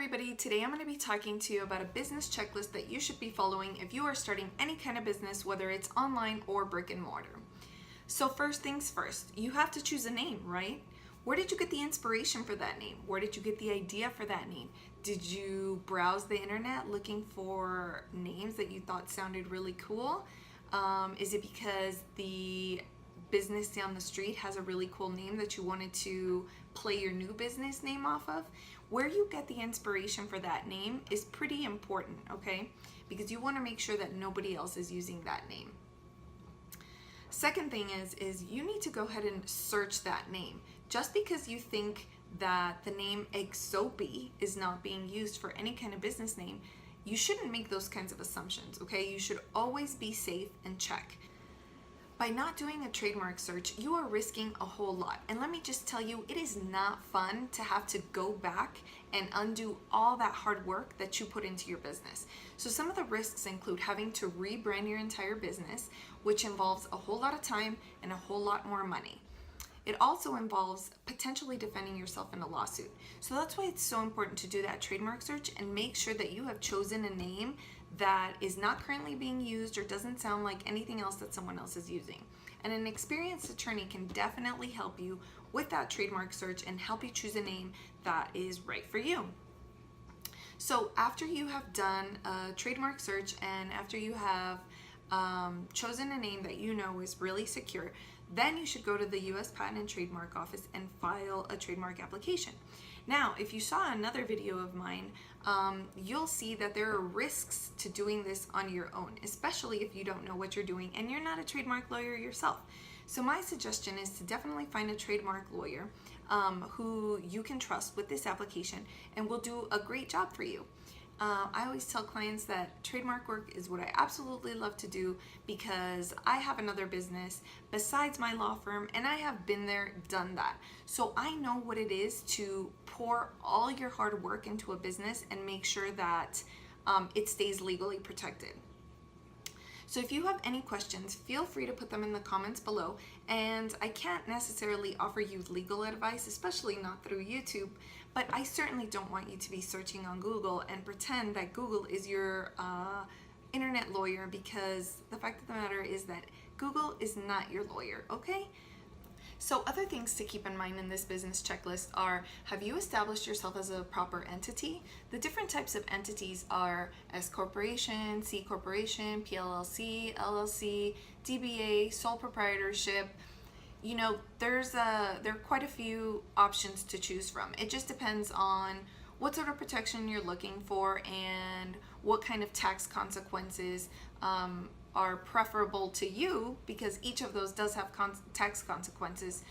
everybody, today I'm going to be talking to you about a business checklist that you should be following if you are starting any kind of business, whether it's online or brick and mortar. So first things first, you have to choose a name, right? Where did you get the inspiration for that name? Where did you get the idea for that name? Did you browse the internet looking for names that you thought sounded really cool? Is it because the business down the street has a really cool name that you wanted to play your new business name off of? Where you get the inspiration for that name is pretty important, okay? Because you want to make sure that nobody else is using that name. Second thing is you need to go ahead and search that name. Just because you think that the name Egg Soapy is not being used for any kind of business name, you shouldn't make those kinds of assumptions, okay? You should always be safe and check. By not doing a trademark search, you are risking a whole lot. And let me just tell you, it is not fun to have to go back and undo all that hard work that you put into your business. So some of the risks include having to rebrand your entire business, which involves a whole lot of time and a whole lot more money. It also involves potentially defending yourself in a lawsuit. So that's why it's so important to do that trademark search and make sure that you have chosen a name that is not currently being used or doesn't sound like anything else that someone else is using. And an experienced attorney can definitely help you with that trademark search and help you choose a name that is right for you. So after you have done a trademark search and after you have chosen a name that you know is really secure, then you should go to the U.S. Patent and Trademark Office and file a trademark application. Now, if you saw another video of mine, you'll see that there are risks to doing this on your own, especially if you don't know what you're doing and you're not a trademark lawyer yourself. So my suggestion is to definitely find a trademark lawyer who you can trust with this application and will do a great job for you. I always tell clients that trademark work is what I absolutely love to do because I have another business besides my law firm and I have been there, done that. So I know what it is to pour all your hard work into a business and make sure that it stays legally protected. So if you have any questions, feel free to put them in the comments below. And I can't necessarily offer you legal advice, especially not through YouTube, but I certainly don't want you to be searching on Google and pretend that Google is your internet lawyer, because the fact of the matter is that Google is not your lawyer, okay? So other things to keep in mind in this business checklist are, have you established yourself as a proper entity? The different types of entities are S corporation, C corporation, PLLC, LLC, DBA, sole proprietorship. You know, there are quite a few options to choose from. It just depends on what sort of protection you're looking for and what kind of tax consequences are preferable to you, because each of those does have tax consequences.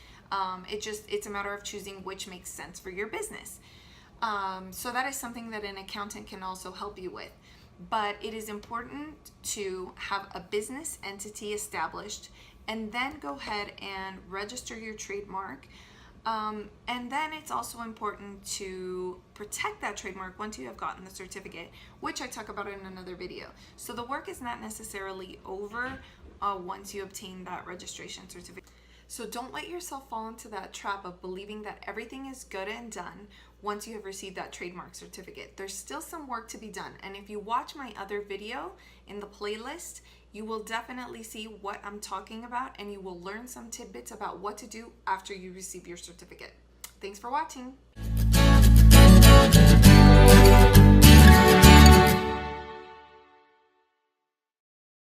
It's a matter of choosing which makes sense for your business. So that is something that an accountant can also help you with. But it is important to have a business entity established and then go ahead and register your trademark. And then it's also important to protect that trademark once you have gotten the certificate, which I talk about in another video. So the work is not necessarily over once you obtain that registration certificate. So don't let yourself fall into that trap of believing that everything is good and done once you have received that trademark certificate. There's still some work to be done. And if you watch my other video in the playlist, you will definitely see what I'm talking about and you will learn some tidbits about what to do after you receive your certificate. Thanks for watching.